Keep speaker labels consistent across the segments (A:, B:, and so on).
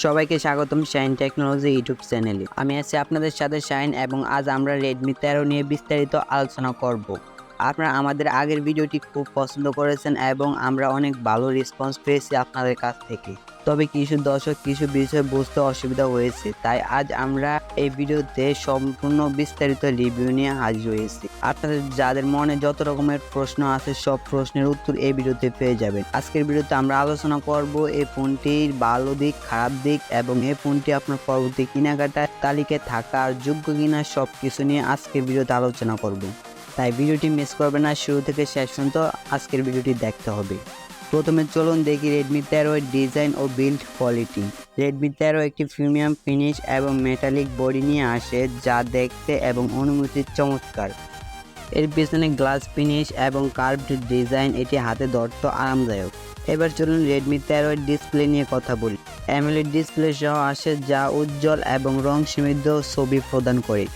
A: সবাইকে স্বাগতম shine technology YouTube চ্যানেলে। আমি আছি আপনাদের সাথে শাইন এবং আজ আমরা রেডমি 13 নিয়ে বিস্তারিত আলোচনা করব। আপনারা আমাদের আগের ভিডিওটি খুব পছন্দ করেছেন এবং আমরা অনেক ভালো রেসপন্স পেয়েছি আপনাদের কাছ থেকে। তবে কিছু দর্শক কিছু বিষয় বুঝতে অসুবিধা হয়েছে, তাই আজ আমরা এই ভিডিওতে সম্পূর্ণ বিস্তারিত রিভিউ নিয়ে হাজির হয়েছি। আপনাদের যাদের মনে যত রকমের প্রশ্ন আছে সব প্রশ্নের উত্তর এই ভিডিওতে পেয়ে যাবেন। আজকের ভিডিওতে আমরা আলোচনা করব এই ফোনটির ভালো দিক, খারাপ দিক এবং এই ফোনটি আপনার পরবর্তী কেনাকাটার তালিকায় থাকার যোগ্য কিনা সবকিছু নিয়ে আজকের ভিডিওতে আলোচনা করব। তাই ভিডিওটি মিস করবেন না, শুরু থেকে শেষ পর্যন্ত আজকের ভিডিওটি দেখতে হবে। প্রথমে চলুন দেখি রেডমি 13 এর ডিজাইন ও বিল্ড কোয়ালিটি। রেডমি 13 একটি প্রিমিয়াম ফিনিশ এবং মেটালিক বডি নিয়ে আসে যা দেখতে এবং অনুভূতির চমৎকার। এর পিছনে গ্লাস ফিনিশ এবং কার্ভড ডিজাইন এটি হাতে ধরতে আরামদায়ক। এবার চলুন রেডমি 13 এর ডিসপ্লে নিয়ে কথা বলি। অ্যামোলেড ডিসপ্লে সহ আসে যা উজ্জ্বল এবং রং সমৃদ্ধ ছবি প্রদান করে।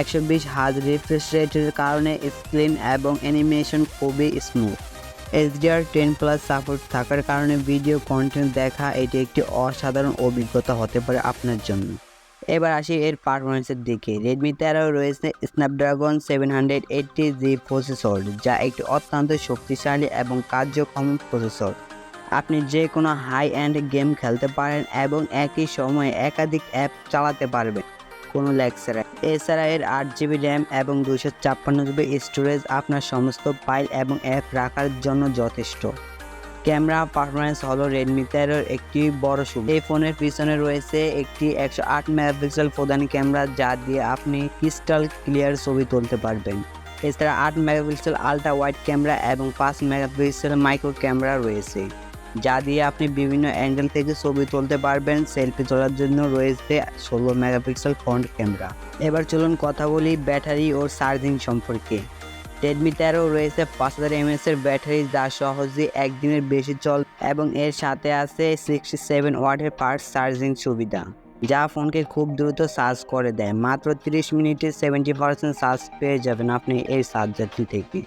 A: 120 হার্জ রিফ্রেশ রেটের কারণে স্ক্রিন এবং অ্যানিমেশন খুবই স্মুথ। HDR10+ সাপোর্ট থাকার কারণে ভিডিও কন্টেন্ট দেখা এটি একটি অসাধারণ অভিজ্ঞতা হতে পারে আপনার জন্য। এবার আসি এর পারফরমেন্সের দিকে। রেডমি 13 রয়েছে স্ন্যাপড্রাগন 780G প্রসেসর, যা একটি অত্যন্ত শক্তিশালী এবং কার্যক্ষম প্রসেসর। আপনি যে কোনো হাই এন্ড গেম খেলতে পারেন এবং একই সময়ে একাধিক অ্যাপ চালাতে পারবেন কোনো ল্যাগ ছাড়াই। এছাড়া এর 8GB র্যাম এবং 256GB স্টোরেজ আপনার সমস্ত ফাইল এবং অ্যাপ রাখার জন্য যথেষ্ট। ক্যামেরা পারফরমেন্স হলো রেডমি 13 একটি বড় সুবিধা। এই ফোনের পিছনে রয়েছে একটি 108 মেগাপিক্সেল প্রধান ক্যামেরা, যা দিয়ে আপনি ক্রিস্টাল ক্লিয়ার ছবি তুলতে পারবেন। এছাড়া 8 মেগাপিক্সেল আলট্রা ওয়াইড ক্যামেরা এবং 5 মেগাপিক্সেল মাইক্রো ক্যামেরা রয়েছে, যা দিয়ে আপনি বিভিন্ন অ্যাঙ্গেল থেকে ছবি তুলতে পারবেন। সেলফি তোলার জন্য রয়েছে 16 মেগাপিক্সেল ফ্রন্ট ক্যামেরা। এবার চলুন কথা বলি ব্যাটারি ও চার্জিং সম্পর্কে। রেডমি 13 রয়েছে 5000 mAh এর ব্যাটারি, যা সহজে একদিনের বেশি চল এবং এর সাথে আছে 67 ওয়াটের ফাস্ট চার্জিং সুবিধা, যা ফোনকে খুব দ্রুত চার্জ করে দেয়। মাত্র 30 মিনিটে 70% চার্জ পেয়ে যাবেন আপনি এই চার্জারটি থেকে।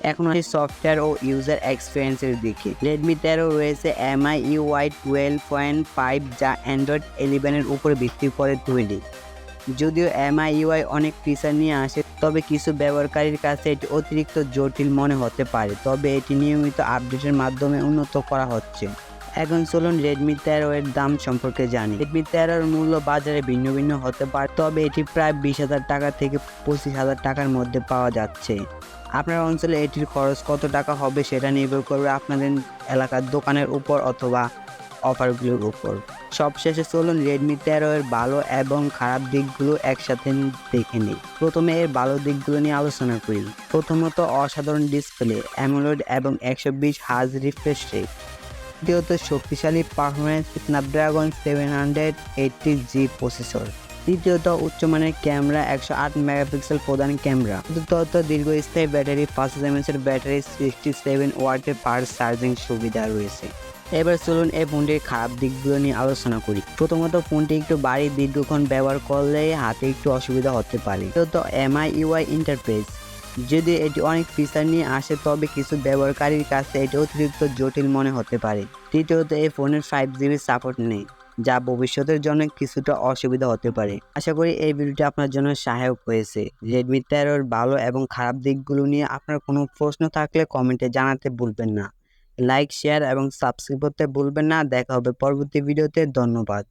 A: এখন আসি সফটওয়্যার ও ইউজার এক্সপিরিয়েন্সের দিকে। রেডমি 13 রয়েছে MIUI 12.5, যা অ্যান্ড্রয়েড 11 এর উপর ভিত্তি করে তৈরি। যদিও MIUI অনেক ফিচার নিয়ে আসে, তবে কিছু ব্যবহারকারীর কাছে এটি অতিরিক্ত জটিল মনে হতে পারে, তবে এটি নিয়মিত আপডেটের মাধ্যমে উন্নত করা হচ্ছে। এখন চলুন রেডমি 13 এর দাম সম্পর্কে জানি। রেডমি 13 এর মূল্য বাজারে ভিন্ন ভিন্ন হতে পারে, তবে এটি প্রায় 20,000 টাকা থেকে 25,000 টাকার মধ্যে পাওয়া যাচ্ছে। আপনার অঞ্চলে এটির খরচ কত টাকা হবে সেটা নির্ভর করবে আপনাদের এলাকার দোকানের উপর অথবা অফারগুলোর উপর। সবশেষে চলুন রেডমি 13 এর ভালো এবং খারাপ দিকগুলো একসাথে দেখে নিই। প্রথমে এর ভালো দিকগুলো নিয়ে আলোচনা করি। প্রথমত অসাধারণ ডিসপ্লে, অ্যামোলেড এবং 120 হার্জ রিফ্রেশ রেট। দ্বিতীয়ত শক্তিশালী পারফরমেন্স, স্ন্যাপড্রাগন 780G প্রসেসর। তৃতীয়ত উচ্চমানের ক্যামেরা, 108 মেগাপিক্সেল প্রধান ক্যামেরা। চতুর্থত দীর্ঘস্থায়ী ব্যাটারি, 5000 mAh এর ব্যাটারি, 67 ওয়াটের ফাস্ট চার্জিং সুবিধা রয়েছে। এবার চলুন এই ফোনটির খারাপ দিকগুলো নিয়ে আলোচনা করি। প্রথমত ফোনটি একটু ভারী, দীর্ঘক্ষণ ব্যবহার করলে হাতে একটু অসুবিধা হতে পারে। তো MIUI ইন্টারফেস, যদি এটি অনেক ফিচার নিয়ে আসে তবে কিছু ব্যবহারকারীর কাছে এটি অতিরিক্ত জটিল মনে হতে পারে। তৃতীয়ত এই ফোনের 5GB সাপোর্ট নেই, যা ভবিষ্যতের জন্য কিছুটা অসুবিধা হতে পারে। আশা করি এই ভিডিওটি আপনার জন্য সহায়ক হয়েছে। রেডমি 13 এর ভালো এবং খারাপ দিকগুলো নিয়ে আপনার কোনো প্রশ্ন থাকলে কমেন্টে জানাতে ভুলবেন না। লাইক, শেয়ার এবং সাবস্ক্রাইব করতে ভুলবেন না। দেখা হবে পরবর্তী ভিডিওতে। ধন্যবাদ।